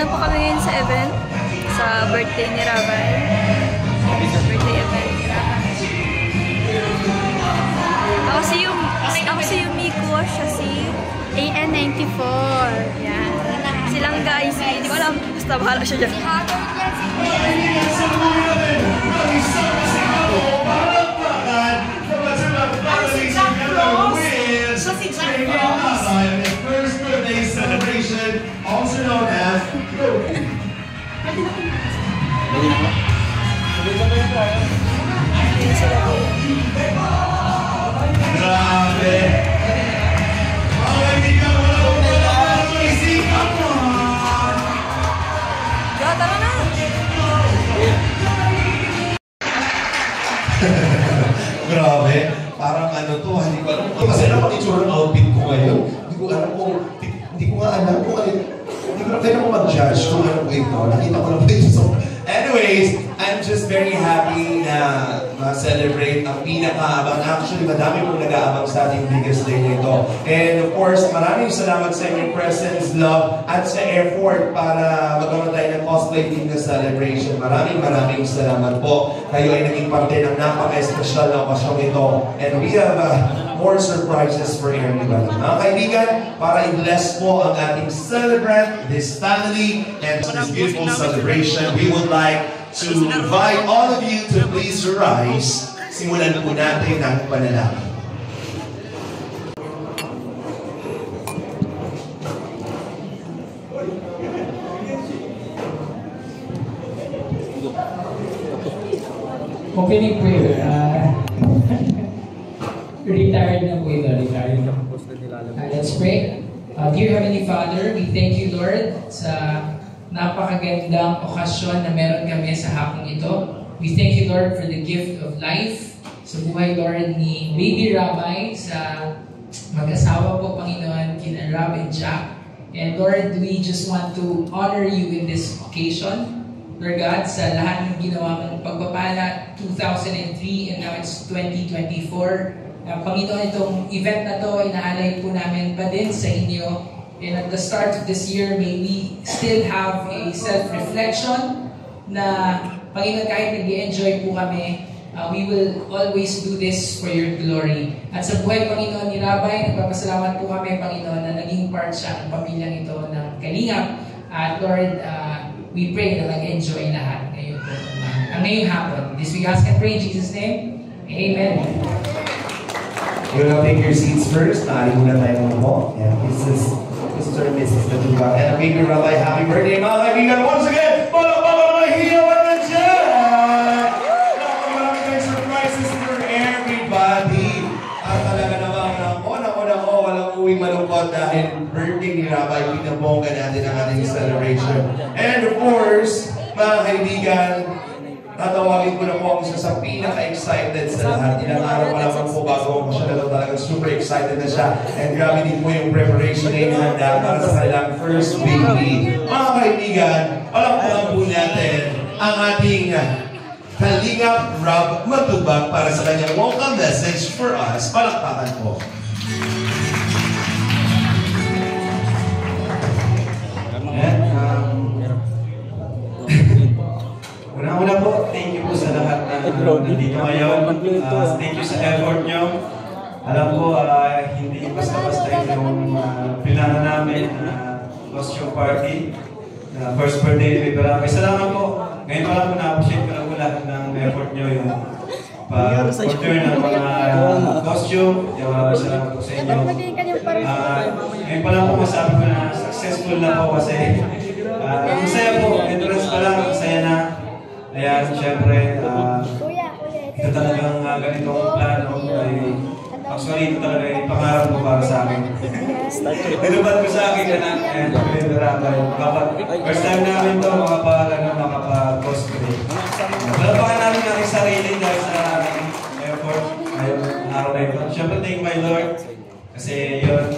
na po kami ngayon sa event. Sa birthday ni Rabay. Sa birthday event ni Rabay. Ako si Yumiko. Siya si AN94. Yan. Silang guys. Hindi ko alam. Basta bahala siya dyan. First birthday celebration, also known as grabe. Tara na! Grabe, parang ano to, hindi ko alam. Kasi alam ang itsura ng outfit ko ngayon. Hindi ko alam kung, hindi ko nga alam kung ano, hindi ko na kaya mo mag-judge kung ano ko ito. Nakita ko lang po ito. So, anyways, I'm just very happy na ma-celebrate ang pinakaabang. Actually, madami pong nag-aabang sa ating biggest day nito. And of course, maraming salamat sa inyong presence, love, at sa effort para magkaroon tayo ng cosplay team na celebration. Maraming salamat po. Kayo ay naging parte ng napaka-espesyal na okasyong ito. And we have more surprises for everybody. Mga kaibigan, para i-bless po ang ating celebrant, this family, and this beautiful celebration, we would like to invite all of you to please rise. Simulan po natin ang panalangin. Opening prayer. Retired na po ito. Retired. Let's pray. Dear Heavenly Father, we thank you, Lord, sa napakagandang okasyon na meron kami sa hapong ito. We thank you, Lord, for the gift of life. Sa buhay, Lord, ni Baby Rabay, sa mag-asawa po, Panginoon, kina Rab and Jack. And Lord, we just want to honor you in this occasion. Lord God, sa lahat ng ginawa mong pagpapala, 2003 and now it's 2024. Panginoon, itong event na to, inaalay po namin pa din sa inyo. And at the start of this year, may we still have a self-reflection na, Panginoon, kahit nag-enjoy po kami, we will always do this for your glory. At sa buhay, Panginoon, ni Rabay, nagpapasalamat po kami, Panginoon, na naging part siya ng pamilyang ito ng Kalingap. At Lord, we pray na nag-enjoy lahat ngayon po. Ngayong hapon. This we ask and pray in Jesus' name. Amen. You're gonna take your seats first. Naaling muna tayo muna po. Yeah, this is Mr. and Mrs. Natuba. And Baby Rabay, happy birthday, mga kaibigan. Once again, palakpakan naman hiyawan na dyan! Maraming tayong surprises for everybody. At talaga naman, una-una ko, walang uwing malungkot dahil birthday ni Rabay, pinabongga natin ang ating celebration. And of course, mga kaibigan, tatawagin ko na po ang isa sa pinaka-excited sa lahat. Ilang araw pa naman po bago ako siya na talagang super excited na siya. And grabe din po yung preparation na inihanda para sa kanilang first baby. Mga kaibigan, palakpakan po natin ang ating Kalingap Rob Matubag para sa kanyang welcome message for us. Palakpakan po. Una-una po, thank you po sa lahat na nandito ngayon. Thank you sa effort nyo. Alam ko, hindi basta-basta yung pinana namin na costume party. First birthday ni Baby. Salamat po. Ngayon pa lang po na-appreciate ko lang po lahat ng effort nyo yung pag-order ng mga costume. Salamat po sa inyo. Ngayon pa lang po masabi ko na successful na po kasi masaya po. Endurance pa lang, masaya na. Ayan, syempre, ito talagang ganitong plano ay actually ito talaga yung pangarap ko para sa akin. Nilubat ko sa akin na Baby Rabay. First time namin ito makapag-cosplay. Palapakan namin ang sarili dahil sa effort ngayong araw na ito. Syempre, thank my Lord. Kasi yun,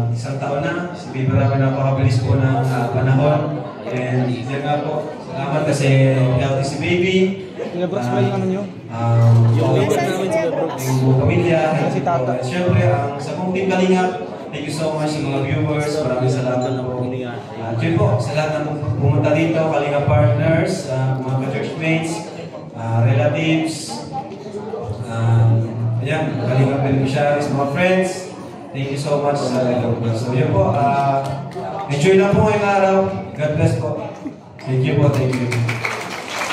isang taon na, si Baby Rabay napakabilis po ng panahon. And yun nga po, salamat kasi healthy si Baby. Yung buong pamilya. Siyempre, sa buong team Kalingap, Thank you so much sa mga viewers. Maraming salamat po. At yun po, sa lahat ng pumunta dito, Kalinga partners, mga ka-churchmates, relatives, ayan, Kalinga beneficiaries, mga friends. Thank you so much sa lahat. So yun po, enjoy lang po ngayong araw. God bless po. Thank you po, thank you.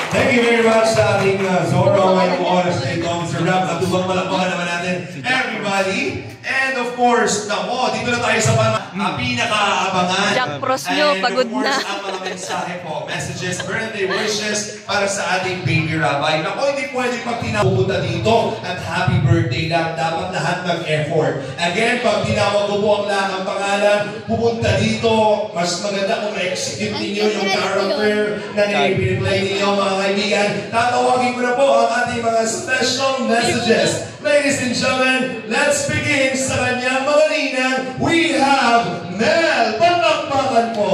Thank you very much sa ating Zorro ngayong oras na ito. Mr. Ram, natubang malakpakan naman natin everybody. And of course, dito na tayo sa pinaka-abangan. Jack Frost nyo, pagod na. And of course, ang mga mensahe po, messages, birthday wishes para sa ating baby rabbi. Naku, hindi pwede pag pupunta dito at happy birthday lang. Dapat lahat mag-effort. Again, pag tinawag ko po ang lahat ng pangalan, pupunta dito, mas maganda kung ma-execute ninyo yung character na nilipiniplay ninyo, mga kaibigan. Tatawagin ko na po ang ating mga special messages. Ladies and gentlemen, let's begin sa kanyang mga ninang. We have Mel. Palakpakan po.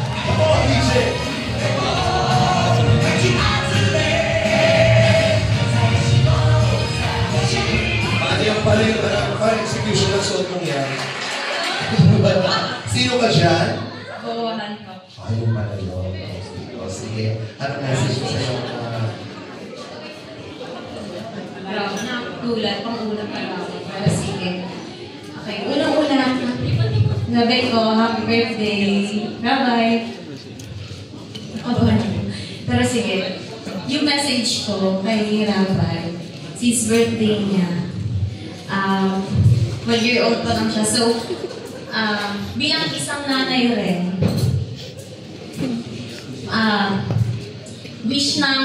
Ako, DJ. Paano yung pala-execution ng suot mong yan? Sino ka dyan? Bawahan ko. Ayun pala yun. Sige. Anong message mo sa'yo? Tulad, pang-ulang araw. Pero sige. Okay, unang-una, nabay ko, happy birthday, Rabbi. Pero sige, yung message ko kay Rabbi, since birthday niya, 1-year-old pa lang siya. So, bilang isang nanay rin, wish ng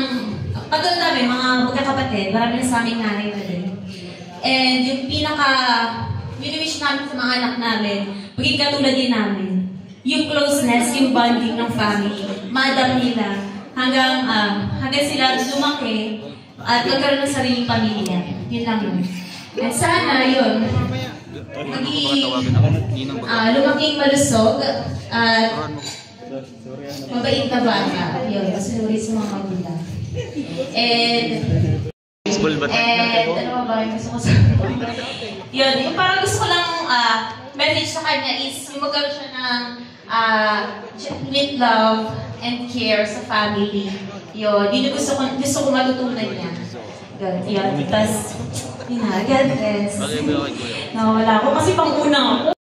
pagod namin, mga magkakapatid, marami na sa aming nanay na rin. And yung wish namin sa mga anak namin, maging katulad din namin. Yung closeness, yung bonding ng family, madam nila, hanggang sila lumaki at magkaroon ng sariling pamilya. Yun lang yun. At sana yun, lumaking malusog at mabait na bata. Yun, masunuri sa mga magulang. And ano ba yung gusto ko sabihin? Yun, yung parang gusto ko lang message sa kanya is yung magkaroon siya ng with love and care sa family. Yun yung gusto ko matutunan niya. Yun, tapos yun na, God bless. Nawala ko kasi pang-una ako.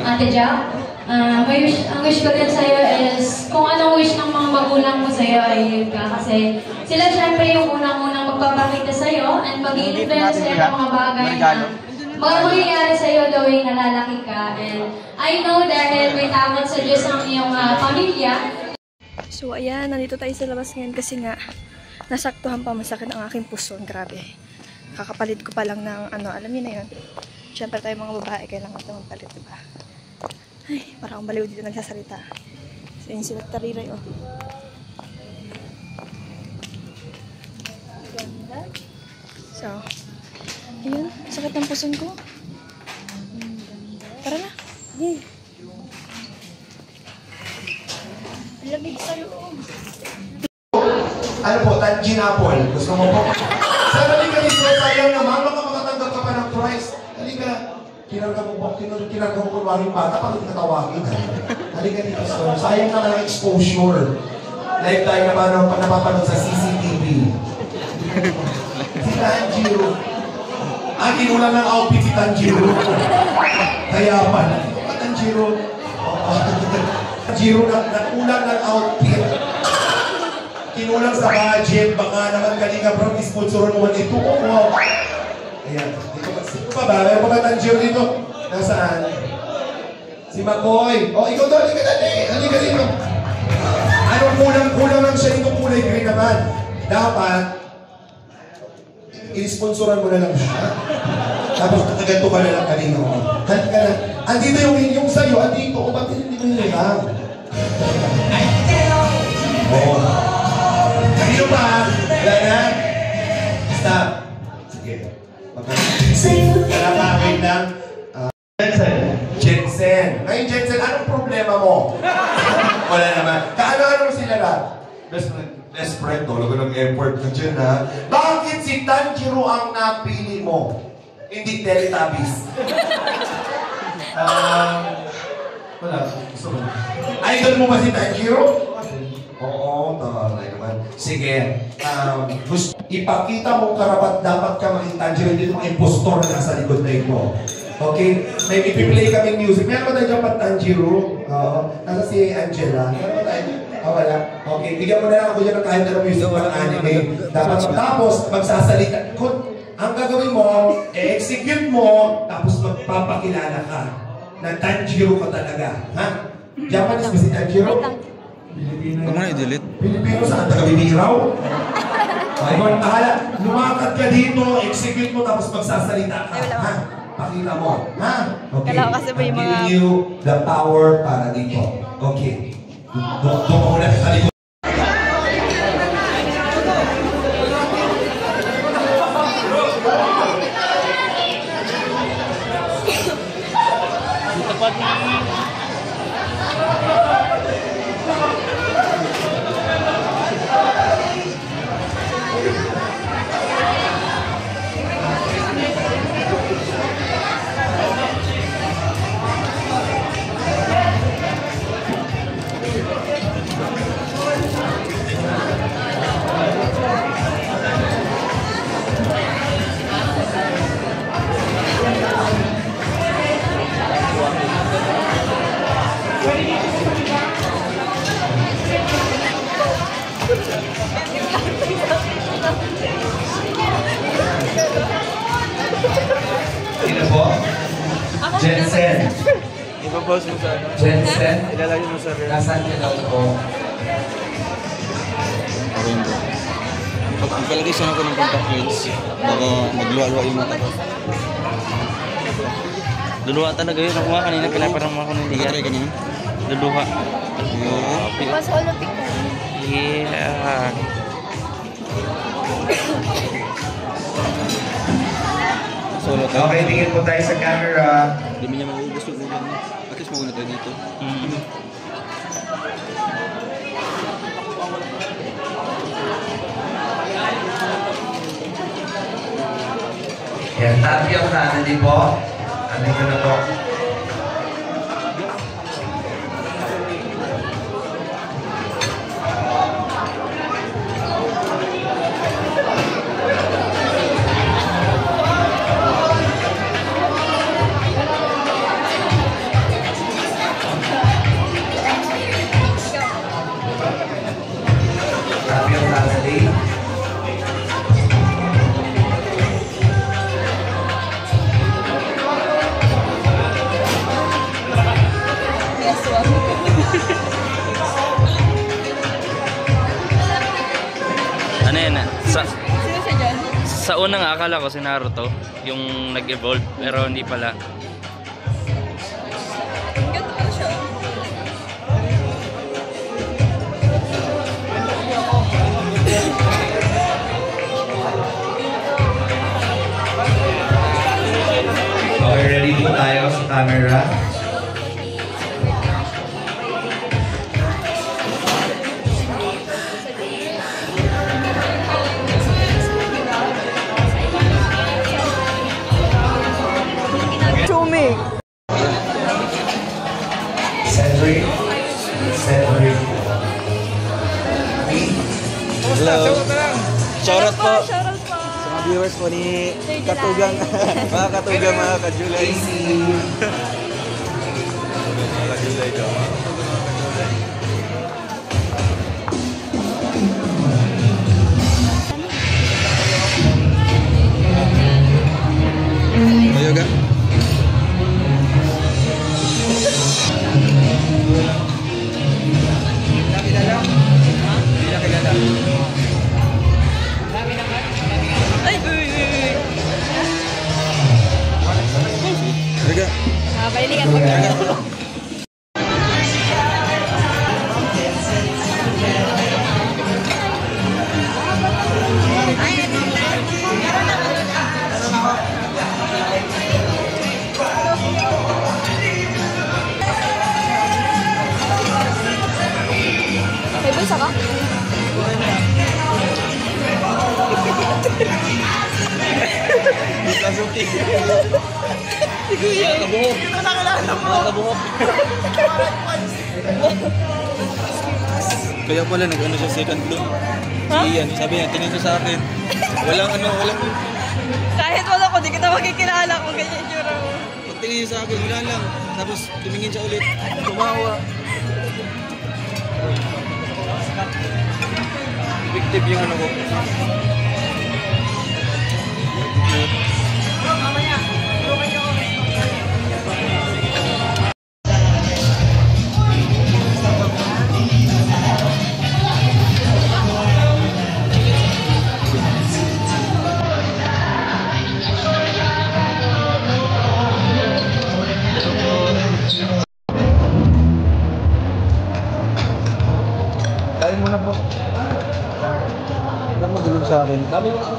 Ate Jack, ang wish ko rin sa'yo is kung anong wish ng mga magulang mo sa'yo ay yun ka. Kasi sila syempre yung unang-unang magpapakita sa'yo and mag-i-influence sa'yo ng mga bagay na mangyayari sa'yo the way nalalaki ka. And I know dahil may takot sa Diyos ang iyong pamilya. So ayan, nandito tayo sa labas ngayon kasi nga nasaktuhan pa masakit ang aking puso. Grabe. Kakapalit ko pa lang ng alam niyo na yun. Siyempre tayo mga babae, kailangan ito magpalit, diba? Ay, parang akong baliw dito nagsasalita. So yun sila Tariray, oh. Ganda. So, ayun, sakit ng puson ko. Tara na. Yay. Lamig sa loob. Ano po, Tanjin Apple. Gusto mo po? Sir, halika dito. Sayang naman. Baka makatanggap ka pa ng prize. Halika. Kinarga mo kunwaring bata pag natawagin. Halika dito, sir. Sayang naman ang exposure. Live tayo naman napapanood sa CCTV. Si Tanjiro. Kinulang ng outfit si Tanjiro. Kaya pala. Tanjiro. Tanjiro nakulang ng outfit. Kinulang sa budget, baka naman Kalinga Bro, isponsoran naman ito. Oh, wow. Ayan, dito pa ba? Meron pa ba Tanjiro dito? Nasaan? Si Makoy. Oh, ikaw daw, halika dali. Halika dito. Anong kulang lang siya dito kulay green naman? Dapat, inisponsoran mo na lang siya. Tapos kakaganto ka na lang Kalinga. Halika na. Andito yung sa'yo, andito. O ba't hindi mo nilang? Oh. Sino pa? Wala na? Stop. Sige. Wait lang. Jensen. Ngayon, Jensen, anong problema mo? Wala naman. Kaano-ano sila lahat? Best friend, tulog ng effort ka dyan, ha? Bakit si Tanjiro ang napili mo? Hindi Teletubbies. Wala. Gusto mo. Idol mo ba si Tanjiro? Oo, taray naman. Sige. Ipakita mo karapat dapat ka maging Tanjiro. Hindi mga impostor na nasa likod na ito. Okay? May ipiplay kami music. Meron ba tayo dyan pa Tanjiro? Nasa si Angela. Meron ba tayo? Wala. Okay, bigyan mo na lang ako dyan ng kahit na music ng anime. Dapat tapos magsasalita. Ang gagawin mo, execute mo, tapos magpapakilala ka na Tanjiro ka talaga. Ha? Japanese ba si Tanjiro? Pilipino. Huwag mo na i-delete. Pilipino saan? Taga-bibiraw? Ay, kung bahala, lumakad ka dito, execute mo, tapos magsasalita ka. Ha? Pakita mo. Ha? Okay. Kasi may I'm mga... giving you the power para dito. Okay. Doon mo na sa likod. Sino po? Jensen. Ipapost mo sa ano? Jensen. Ilalagay mo sa reel. Nasaan ka daw po? Pagpalagay sana ko ng contact lens, baka magluwa-luwa yung mata ko. Luluha talaga yun. Ako nga kanina pinaparang ako ng liya. Nakatry ka naman? Luluha. Mas Olympic ka. Yeah. Solo tayo. Okay, tingin po tayo sa camera. Hindi mo niya mauubos yung ulam niya. At least mauna tayo dito. Yan, tabi ang kanan din po. Ano ko na po? Tabi ang kanan din. Ano yan? Sino siya dyan? Sa unang akala ko si Naruto, yung nag-evolve, pero hindi pala. Ganda pala siya. Okay, ready po tayo sa camera. Chumi. Cedric. Cedric. Hello. Shoutout po Shoutout po. sa mga viewers po ni Katugang. Mga Katugang, mga Kajulay. Mga Kajulay daw. Mayoga? Ay, uy. Mayoga? kabuhok. Mga kabuhok. Kaya pala nag-ano siya second floor. Si Ian, sabi niya, tingin ko sa akin. Walang. Kahit wala ko, di kita makikilala kung ganyan yung jura mo. Pagtingin niya sa akin, wala lang. Tapos tumingin siya ulit. Tumawa. Effective yung ano ko. Kain mo na po. Huwag magulog sa akin. Dami mo ako.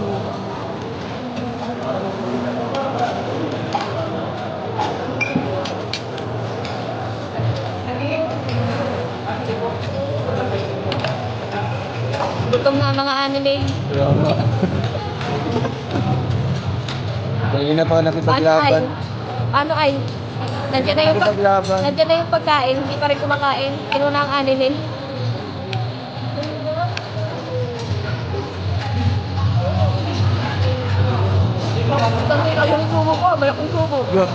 Gutom na mga anime. Kanina pa nakipaglaban. Ano ay? Nandiyan na yung Nakipaglaban. nandiyan na yung pagkain, hindi pa rin kumakain. Kinuna ang anime. Tanti kayo yung subo ko, malaking subo. Yeah.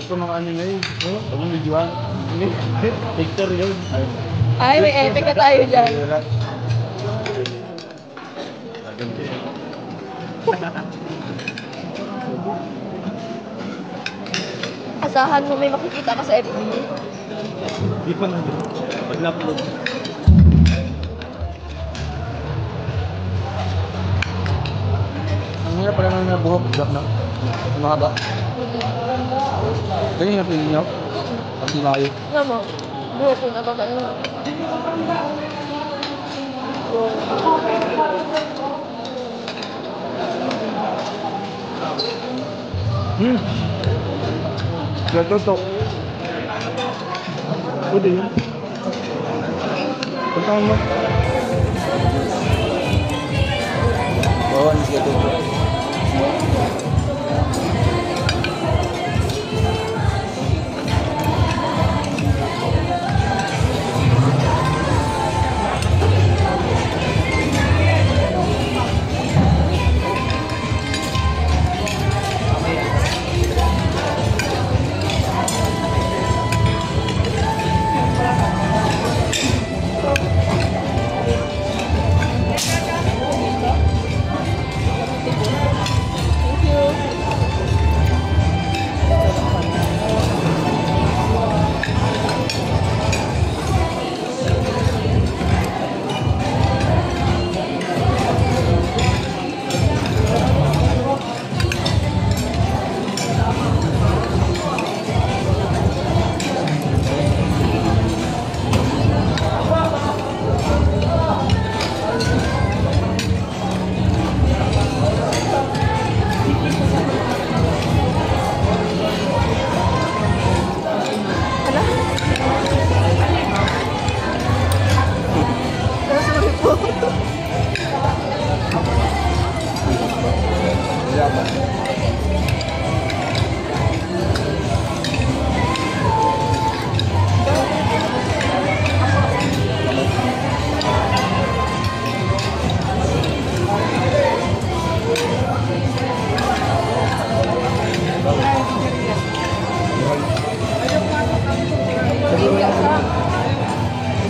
Ito mga ano na yun. Ang videoan. Victor yun. Ay, may epic na tayo dyan. Asahan mo may makikita ka sa FB. Di pa na. Pag na-upload. Ang hirap pala na buhok. Black na. Ang mahaba. Ganyan yung feeling niyo? Pag nilayo. Nga mo, buhok ko na baba na. Ganito to. Pwede yun. Puntahan mo. Bawa ni siya to.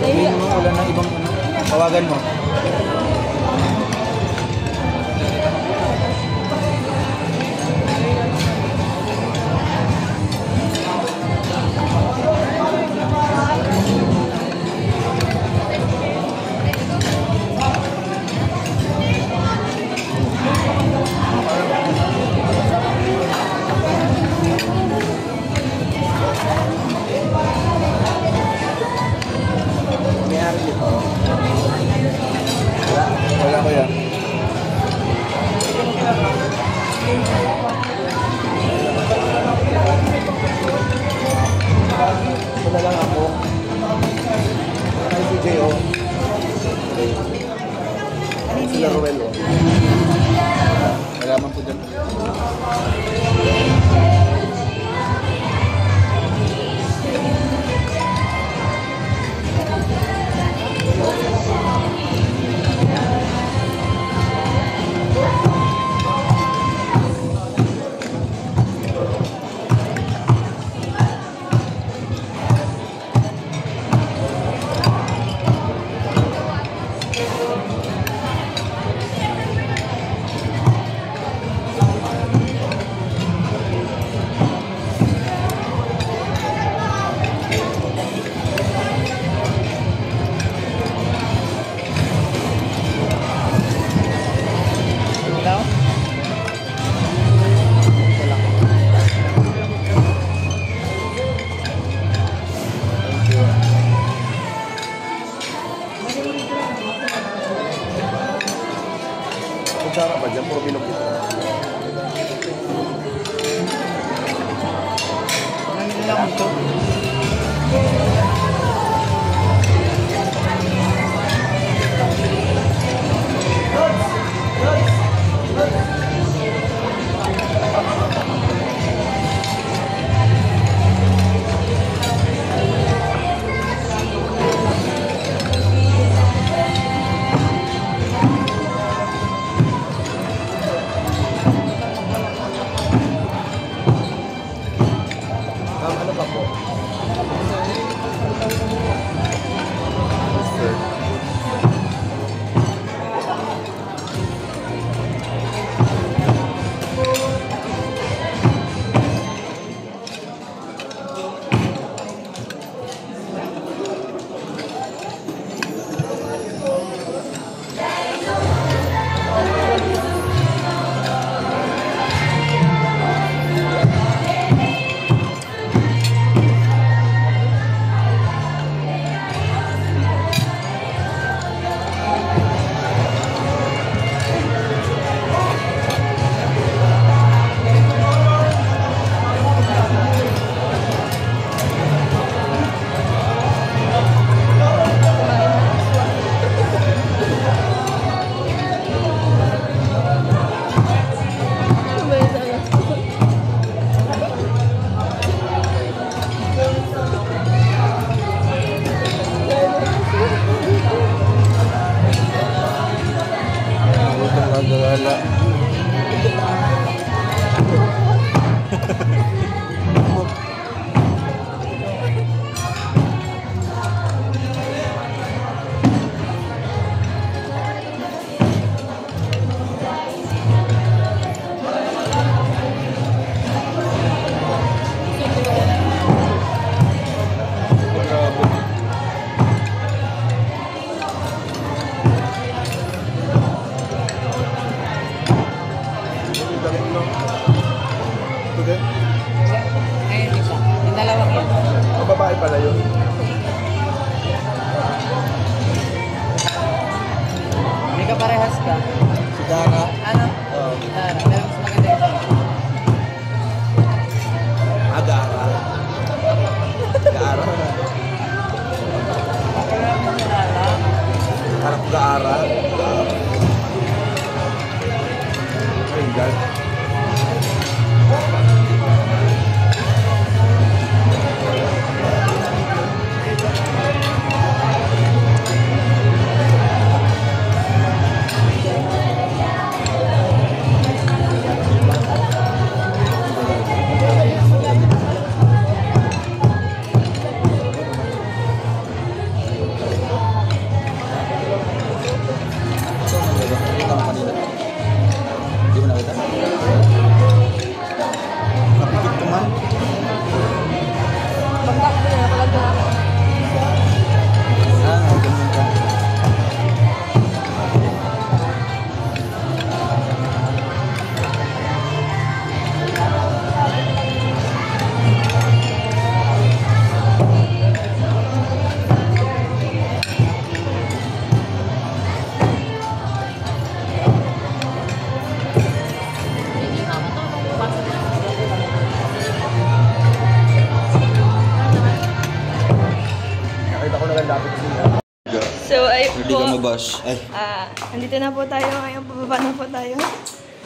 Sabihin mo, wala na ibang ano. Tawagan mo. na lang ako. Ay, si J.O. Sila Ruel, oh. Malaman po dyan. Kutsara ba dyan? Puro bilog ito. Ano lang ito? Ano pa po? Wala. Babae pala yun. May kaparehas ka? Si Dara. Ano? Dara. Pero mas maganda ito. Dara. Dara. Harap Dara. Ay, God. Bash. Ay. Nandito na po tayo ngayon. Pababa na po tayo.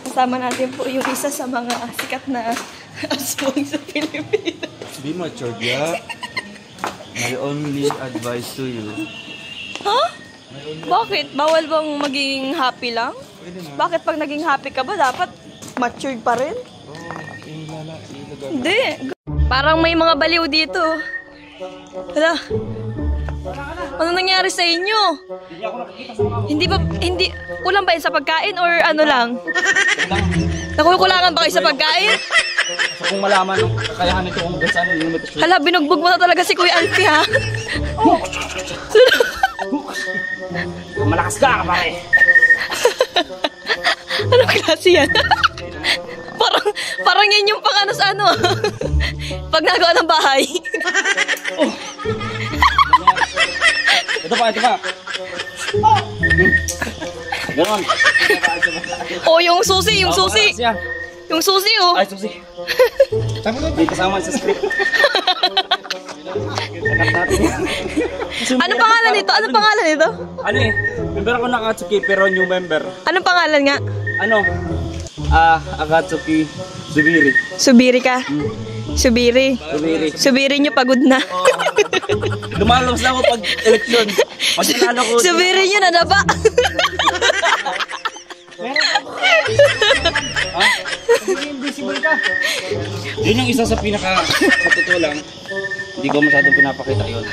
Kasama natin po yung isa sa mga sikat na aswang sa Pilipinas. Be matured, yeah? My only advice to you. Huh? Bakit? Bawal bang maging happy lang? Bakit pag naging happy ka ba, dapat matured pa rin? Hindi. Parang may mga baliw dito. Hala. Ano nangyari sa inyo? Hindi, kulang ba yun sa pagkain or ano lang? Nakukulangan ba kayo sa pagkain? So kung malaman ng kakayahan nito kung saan yung limitasyon. Hala, binugbog mo na talaga si Kuya Alfie, ha? Malakas ka, pare! Anong klase yan? parang yan yung pang ano sa ano. Pag nagawa ng bahay. Ito pa. Ganon. Oh, yung susi. Yung susi, oh. Ay, susi. May kasama sa script. Ano pangalan nito? Ano eh? Member ako ng Akatsuki pero new member. Anong pangalan nga? Ano? Akatsuki Subiri. Subiri ka? Subiri nyo, pagod na. Lumalabas na ako pag eleksyon. Pag nanalo ko. Subiri nyo, nadaba. Invisible ka. Yun yung isa sa sa totoo lang. Hindi ko masyadong pinapakita yun.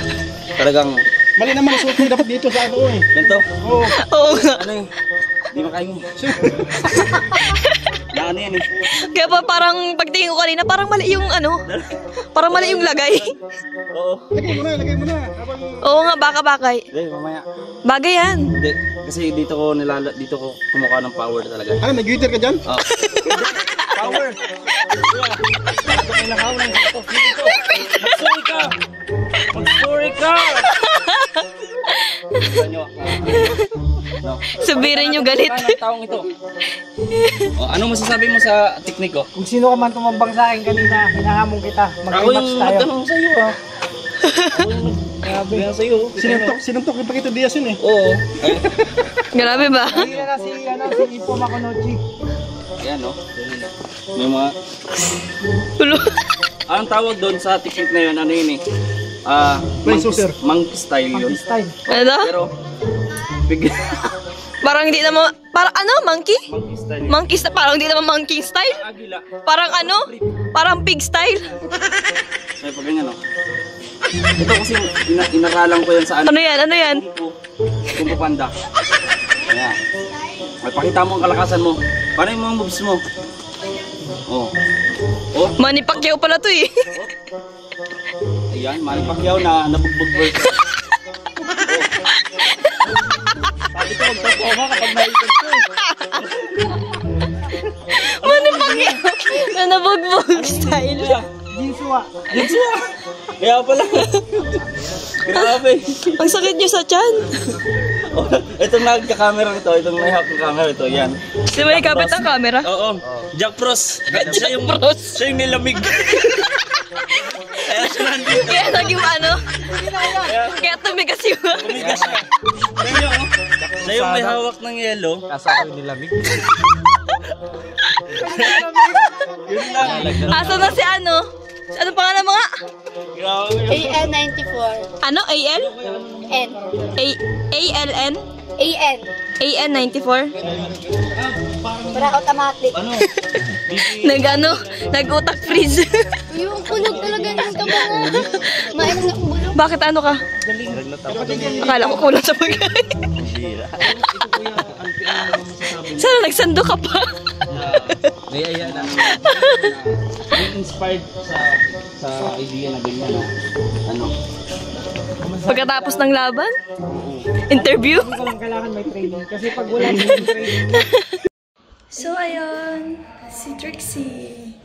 Talagang mali naman suot mo dapat dito sa ano eh. ganito. Oo nga. Ano eh? Di makain. Na ano yan eh. Kaya pa parang pagtingin ko kanina, parang mali yung ano. Parang mali yung lagay. Oo. Lagay mo na. Oo nga, baka-bakay. Hindi, mamaya. Bagay yan. Hindi. Kasi dito ko kumukuha ng power talaga. Ano, may glitter ka dyan? Oo. Power! Ito may nakaw ng ito. Mag-story ka! Subirin nyo galit. Taong ito. Anong masasabi mo sa teknik ko? Kung sino ka man tumambang sa akin kanina, hinahamon kita. Ako yung magtanong sa iyo ha. Grabe. Yan sa iyo. Sinuntok yung Paquito Diaz yun eh. Oo. Grabe ba? Hindi na si Ipo Makonochi. Ayan no. May mga... Anong tawag doon sa teknik na yun? Ano yun eh? Monkey style yun. Ano? Pero... Parang hindi naman... Parang ano? Monkey? Monkey style. Monkey style? Parang hindi naman monkey style? Agila. Parang ano? Parang pig style? May pag ganyan no? Ito kasi inaralan ko yan sa ano. Ano yan? Kung Fu Panda. Ayan. May pakita mo ang kalakasan mo. Paano yung mga moves mo? Oh. Manny Pacquiao pala to eh. Ayan, Manny Pacquiao na nabugbog bird. Sabi ko, magpapoma kapag naikot ko eh. Manny Pacquiao na nabugbog style. Jinsua. Kaya pala. Grabe. Ang sakit nyo sa tiyan. Itong nagka-camera ito, itong may hawak ng camera ito, yan. Di ba ikabit ang camera? Oo. Jack Frost. Siya yung nilamig. Kaya siya nandito. Kaya naging ano? Kaya tumigas yung... Tumigas ka. Siya yung may hawak ng yelo. Kasa ko yung nilamig. Yun lang. Aso na si ano? Ano pangalan mo nga? AN94. Ano? AL? N. ALN? AN. AN94? Para automatic. Nag-utak freeze. Yung kulog talaga ng kamera. Mainos na kulog. Bakit ano ka? Akala ko kulang sa pagkain. Sana nagsando ka pa? Inspired sa idea na ganyan. Ano? Pagkatapos ng laban? Interview? Kailangan may training. Kasi pag wala yung training. So, ayun. Si Trixie.